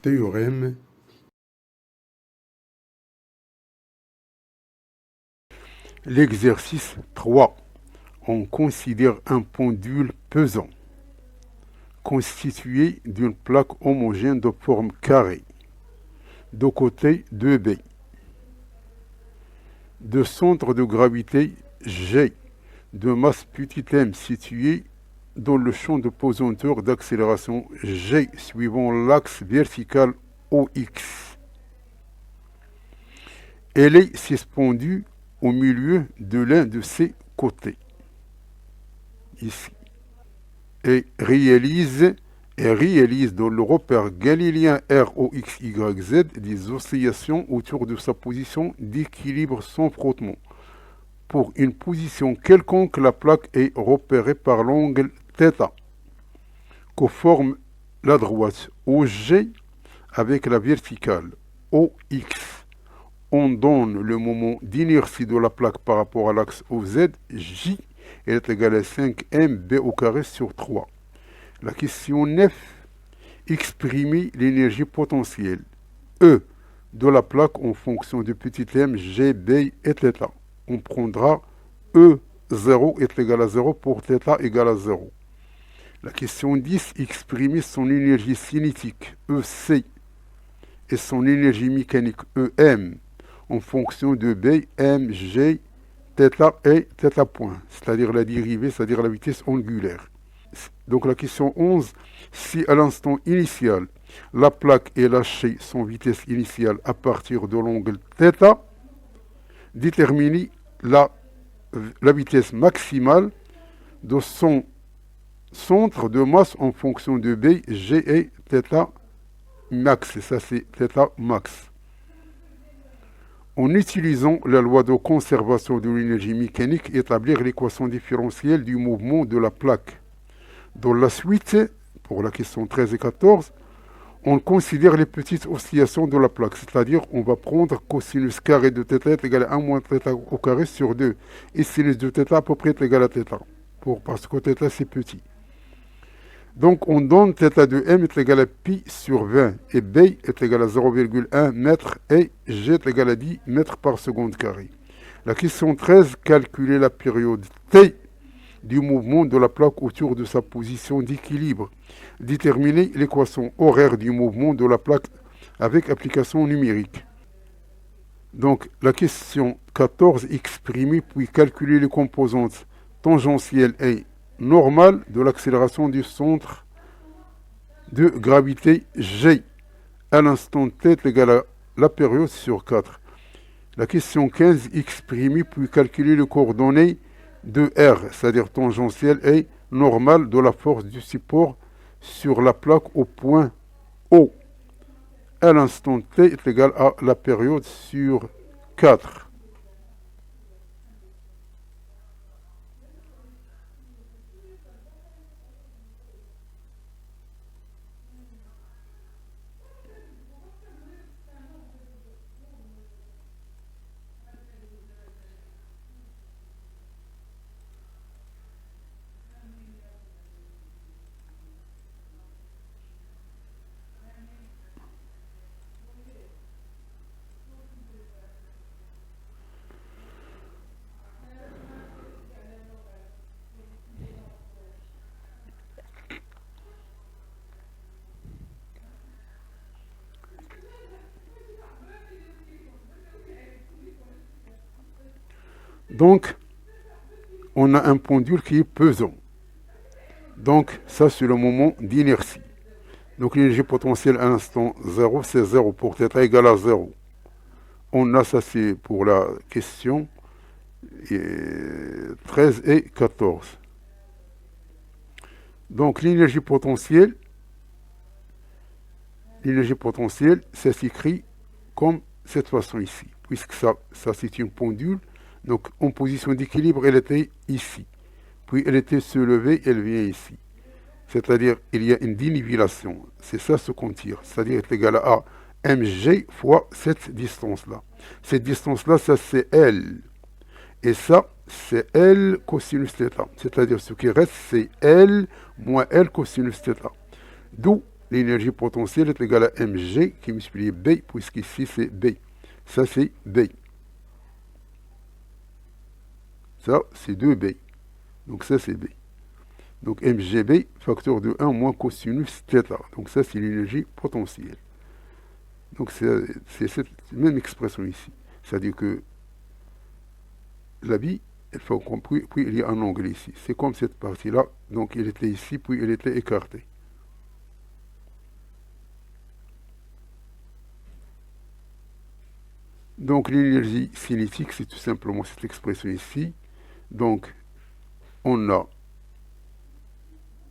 Théorème. L'exercice 3. On considère un pendule pesant, constitué d'une plaque homogène de forme carrée, de côté 2B, de centre de gravité G, de masse petit m situé dans le champ de pesanteur d'accélération G suivant l'axe vertical OX. Elle est suspendue au milieu de l'un de ses côtés, ici, et réalise dans le repère galiléen ROXYZ des oscillations autour de sa position d'équilibre sans frottement. Pour une position quelconque, la plaque est repérée par l'angle θ, que forme la droite OG avec la verticale OX. On donne le moment d'inertie de la plaque par rapport à l'axe OZ, J est égal à 5mb au carré sur 3. La question 9. Exprimer l'énergie potentielle E de la plaque en fonction de petit m, G, B et θ. On prendra E0 est égal à 0 pour θ égale à 0. La question 10. Exprimer son énergie cinétique EC et son énergie mécanique EM en fonction de B, M, G, θ et θ point, c'est-à-dire la dérivée, c'est-à-dire la vitesse angulaire. Donc la question 11, si à l'instant initial, la plaque est lâchée son vitesse initiale à partir de l'angle θ, déterminez la vitesse maximale de son centre de masse en fonction de B, G et θ max, ça c'est θ max. En utilisant la loi de conservation de l'énergie mécanique, établir l'équation différentielle du mouvement de la plaque. Dans la suite, pour la question 13 et 14, on considère les petites oscillations de la plaque, c'est-à-dire on va prendre cosinus carré de θ est égal à 1 moins θ au carré sur 2, et sinus de θ à peu près est égal à θ, parce que θ c'est petit. Donc on donne θ de m est égal à pi sur 20 et b est égal à 0,1 mètre et g est égal à 10 mètres par seconde carré. La question 13, calculer la période t du mouvement de la plaque autour de sa position d'équilibre. Déterminer l'équation horaire du mouvement de la plaque avec application numérique. Donc la question 14, exprimer puis calculer les composantes tangentielles et normale de l'accélération du centre de gravité G à l'instant t est égal à la période sur 4. La question 15, exprimer puis calculer les coordonnées de R, c'est-à-dire tangentielle et normale de la force du support sur la plaque au point O à l'instant t est égal à la période sur 4. Donc, on a un pendule qui est pesant. Donc, ça, c'est le moment d'inertie. Donc, l'énergie potentielle à l'instant 0, c'est 0 pour θ égale à 0. On a ça, c'est pour la question 13 et 14. Donc, l'énergie potentielle, ça s'écrit comme cette façon ici. Puisque ça c'est une pendule. Donc, en position d'équilibre, elle était ici. Puis, elle était se lever, elle vient ici. C'est-à-dire, il y a une dénivellation. C'est ça ce qu'on tire. C'est-à-dire, est égal à mg fois cette distance-là. Cette distance-là, ça c'est L. Et ça, c'est L cosinus θ. C'est-à-dire ce qui reste, c'est L moins L cosinus θ. D'où l'énergie potentielle est égale à mg qui multiplie B, puisqu'ici c'est B. Ça, c'est B. Ça, c'est 2B. Donc ça, c'est B. Donc mgb, facteur de 1 moins cosinus θ. Donc ça, c'est l'énergie potentielle. Donc c'est cette même expression ici. C'est-à-dire que la bille, il faut compris, puis il y a un angle ici. C'est comme cette partie-là. Donc il était ici, puis il était écarté. Donc l'énergie cinétique, c'est tout simplement cette expression ici. Donc on a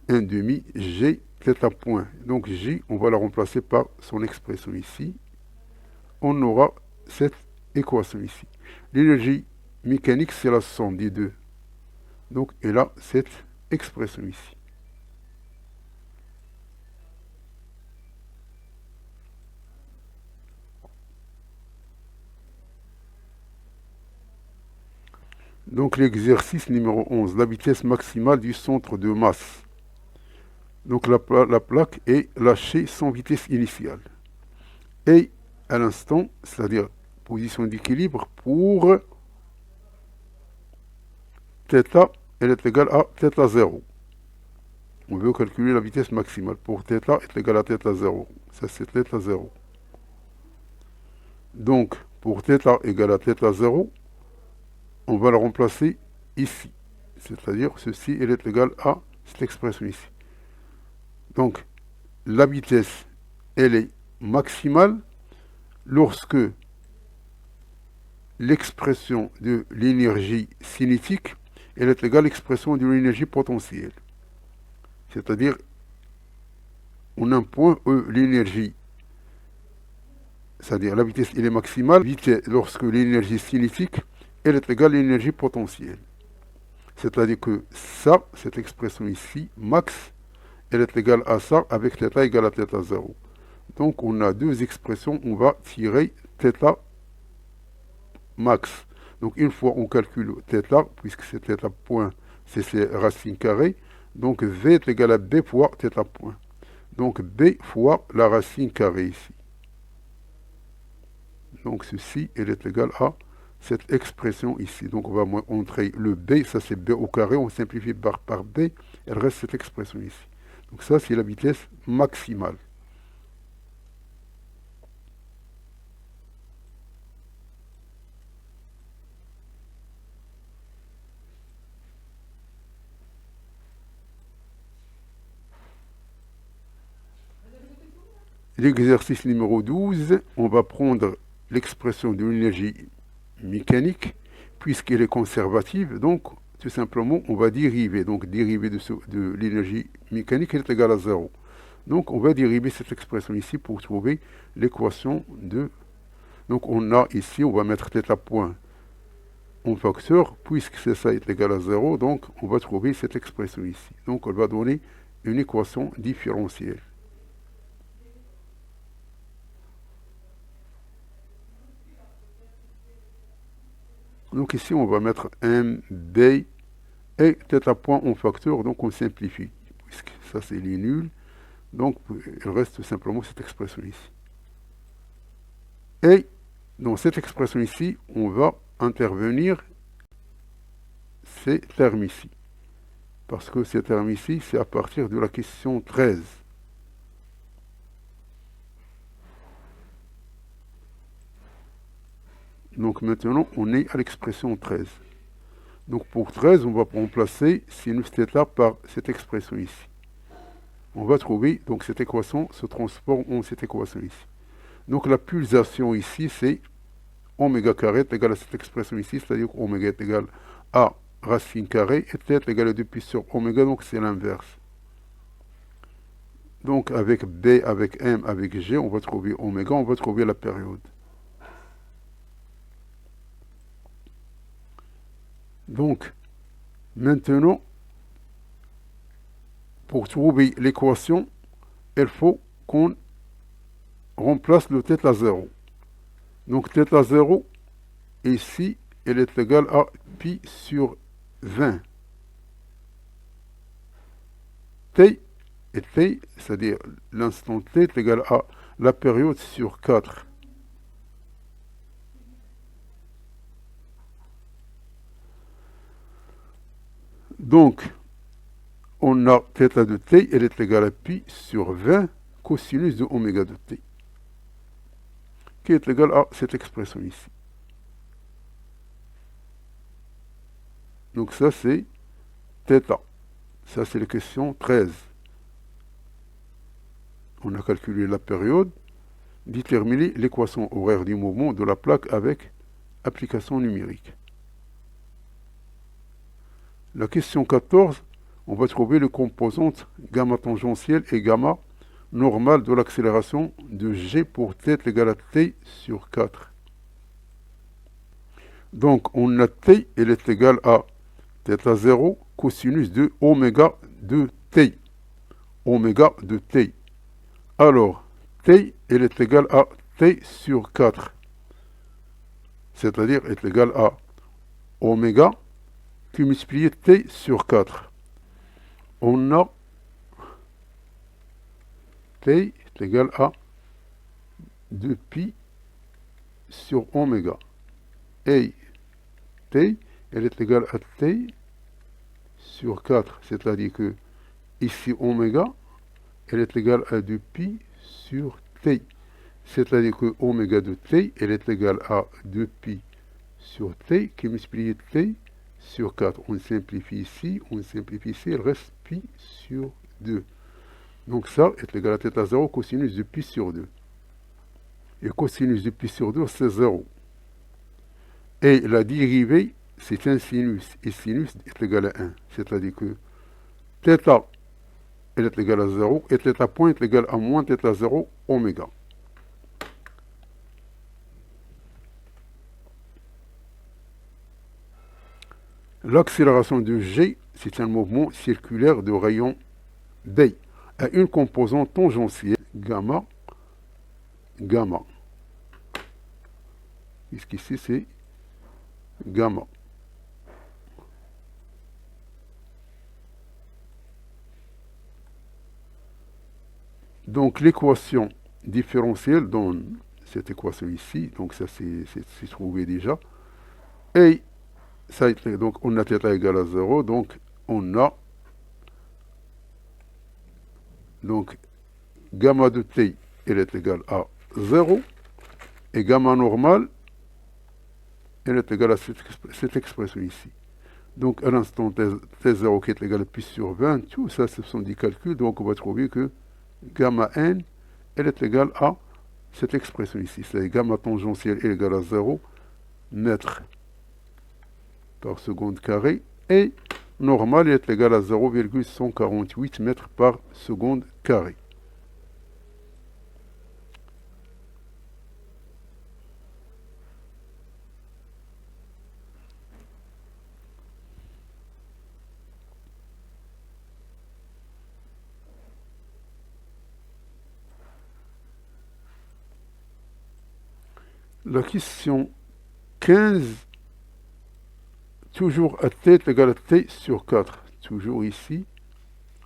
1 demi G θ point. Donc J, on va la remplacer par son expression ici. On aura cette équation ici. L'énergie mécanique, c'est la somme des deux. Donc elle a cette expression ici. Donc l'exercice numéro 11, la vitesse maximale du centre de masse. Donc la plaque est lâchée sans vitesse initiale. Et à l'instant, c'est-à-dire position d'équilibre pour θ, elle est égale à θ0. On veut calculer la vitesse maximale. Pour θ est égale à θ0. Ça, c'est θ0. Donc, pour θ égale à θ0, on va la remplacer ici. C'est-à-dire, ceci, elle est égale à cette expression ici. Donc, la vitesse, elle est maximale lorsque l'expression de l'énergie cinétique, elle est égale à l'expression de l'énergie potentielle. C'est-à-dire, on a un point où l'énergie, c'est-à-dire la vitesse, elle est maximale, lorsque l'énergie cinétique, elle est égale à l'énergie potentielle. C'est-à-dire que ça, cette expression ici, max, elle est égale à ça avec θ égale à θ0. Donc on a deux expressions, on va tirer θ max. Donc une fois on calcule θ, puisque c'est θ point, c'est ses racines carrées, donc V est égal à B fois θ point. Donc B fois la racine carrée ici. Donc ceci, elle est égale à cette expression ici. Donc on va montrer le B, ça c'est B au carré, on simplifie par B, elle reste cette expression ici. Donc ça c'est la vitesse maximale. L'exercice numéro 12, on va prendre l'expression de l'énergie mécanique, puisqu'elle est conservative, donc tout simplement on va dériver. Donc dériver de l'énergie mécanique est égal à 0. Donc on va dériver cette expression ici pour trouver l'équation de... Donc on a ici, on va mettre θ point en facteur, puisque c'est ça est égal à 0, donc on va trouver cette expression ici. Donc on va donner une équation différentielle. Donc ici, on va mettre M, B et θ point en facteur, donc on simplifie, puisque ça c'est les nuls. Donc il reste tout simplement cette expression ici. Et dans cette expression ici, on va intervenir ces termes ici. Parce que ces termes ici, c'est à partir de la question 13. Donc maintenant, on est à l'expression 13. Donc pour 13, on va remplacer sinus θ par cette expression ici. On va trouver, donc cette équation se transforme en cette équation ici. Donc la pulsation ici, c'est oméga carré est égal à cette expression ici, c'est-à-dire que oméga est égal à racine carrée et θ est égal à 2 pi sur oméga, donc c'est l'inverse. Donc avec B, avec M, avec G, on va trouver oméga, on va trouver la période. Donc, maintenant, pour trouver l'équation, il faut qu'on remplace le θ0. Donc θ0, ici, elle est égale à pi sur 20. T et T, c'est-à-dire l'instant T est égal à la période sur 4. Donc, on a θ de t, elle est égale à pi sur 20 cosinus de oméga de t, qui est égal à cette expression ici. Donc ça, c'est θ. Ça, c'est la question 13. On a calculé la période, déterminer l'équation horaire du mouvement de la plaque avec application numérique. La question 14, on va trouver les composantes gamma tangentielle et gamma normale de l'accélération de g pour t égale à t sur 4. Donc, on a t, elle est égale à θ0 cosinus de oméga de t. Oméga de t. Alors, t, elle est égale à t sur 4. C'est-à-dire, est égale à oméga qui multiplie t sur 4. On a t est égal à 2pi sur oméga. Et t, elle est égale à t sur 4. C'est-à-dire que ici, oméga, elle est égale à 2pi sur t. C'est-à-dire que oméga de t, elle est égale à 2pi sur t qui multiplie t sur 4. On simplifie ici, il reste pi sur 2. Donc ça est égal à θ0 cosinus de pi sur 2. Et cosinus de pi sur 2, c'est 0. Et la dérivée, c'est un sinus. Et sinus est égal à 1. C'est-à-dire que θ, elle est égale à 0. Et θ point est égal à moins θ0 oméga. L'accélération de g, c'est un mouvement circulaire de rayon d à une composante tangentielle gamma, gamma. Puisqu'ici c'est gamma. Donc l'équation différentielle donne cette équation ici, donc ça c'est trouvé déjà. Et ça, donc on a θ égale à 0, donc on a donc gamma de t, elle est égale à 0, et gamma normale, elle est égale à cette expression ici. Donc à l'instant t0 qui est égal à pi sur 20, tout ça ce sont des calculs, donc on va trouver que gamma n, elle est égale à cette expression ici. C'est gamma tangentielle est égale à 0 mètres par seconde carré, et normale est égale à 0,148 mètres par seconde carré. La question 15, toujours à t est égal à t sur 4. Toujours ici,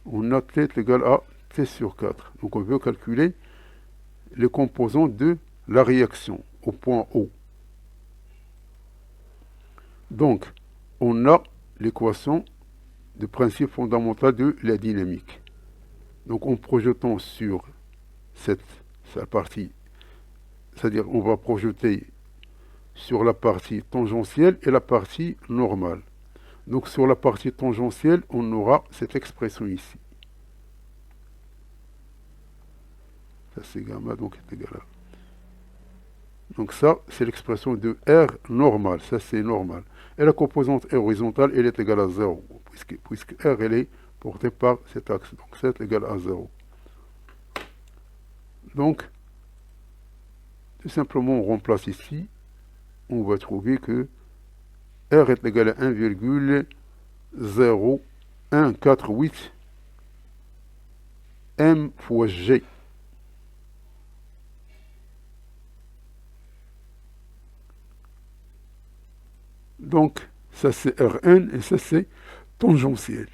on a t est égal à t sur 4. Donc on veut calculer les composants de la réaction au point O. Donc, on a l'équation de principe fondamental de la dynamique. Donc en projetant sur cette partie, c'est-à-dire on va projeter sur la partie tangentielle et la partie normale. Donc sur la partie tangentielle, on aura cette expression ici. Ça c'est gamma, donc est égal à. Donc ça, c'est l'expression de R normal. Ça c'est normal. Et la composante horizontale, elle est égale à 0, puisque R, elle est portée par cet axe. Donc c'est égal à 0. Donc, tout simplement, on remplace ici. On va trouver que R est égal à 1,0148 M fois G. Donc, ça c'est Rn et ça c'est tangentiel.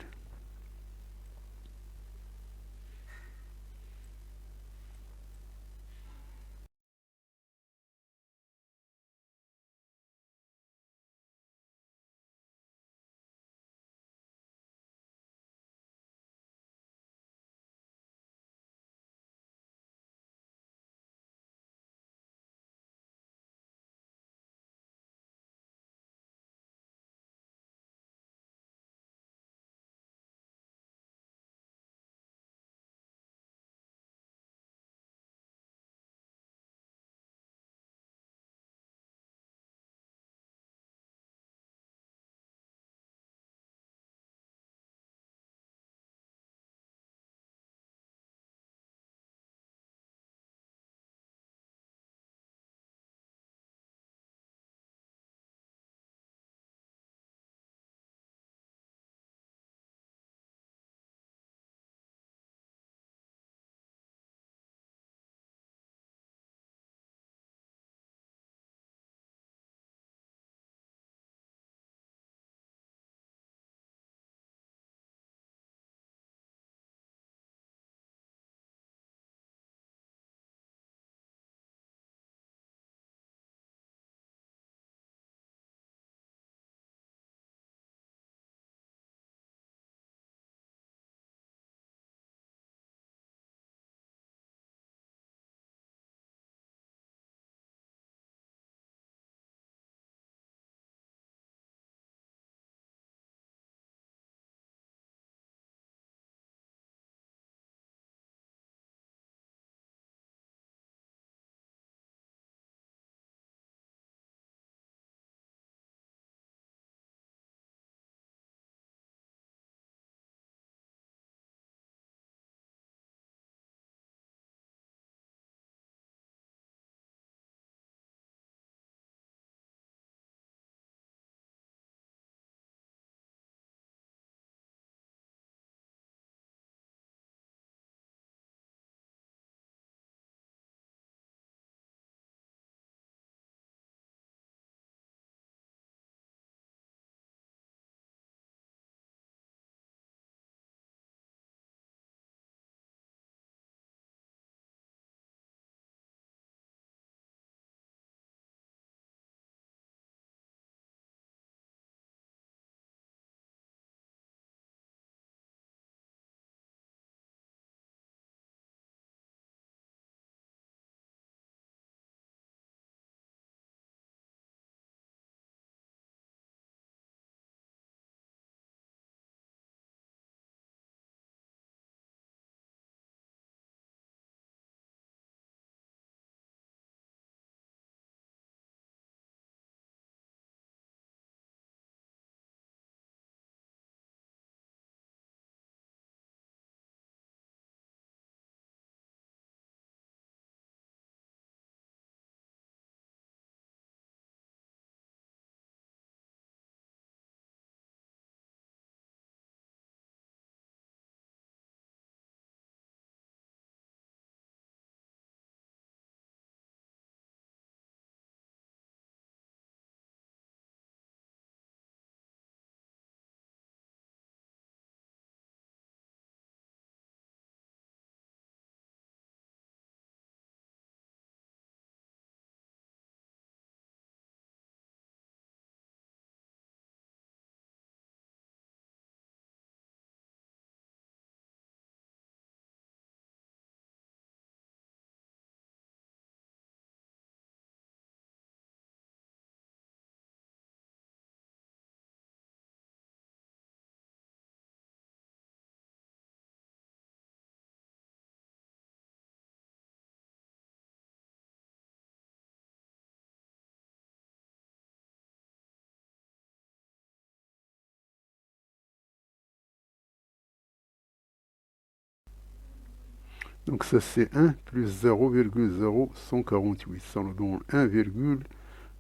Donc ça c'est 1 plus 0,0148. Ça nous donne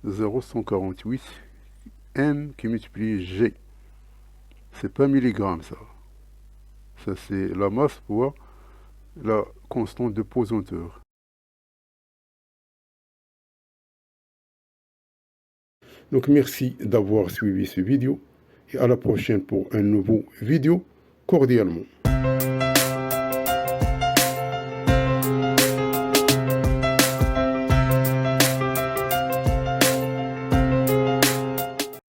1,0148 M qui multiplie G. C'est pas milligrammes ça. Ça c'est la masse fois la constante de pesanteur. Donc merci d'avoir suivi cette vidéo et à la prochaine pour un nouveau vidéo cordialement.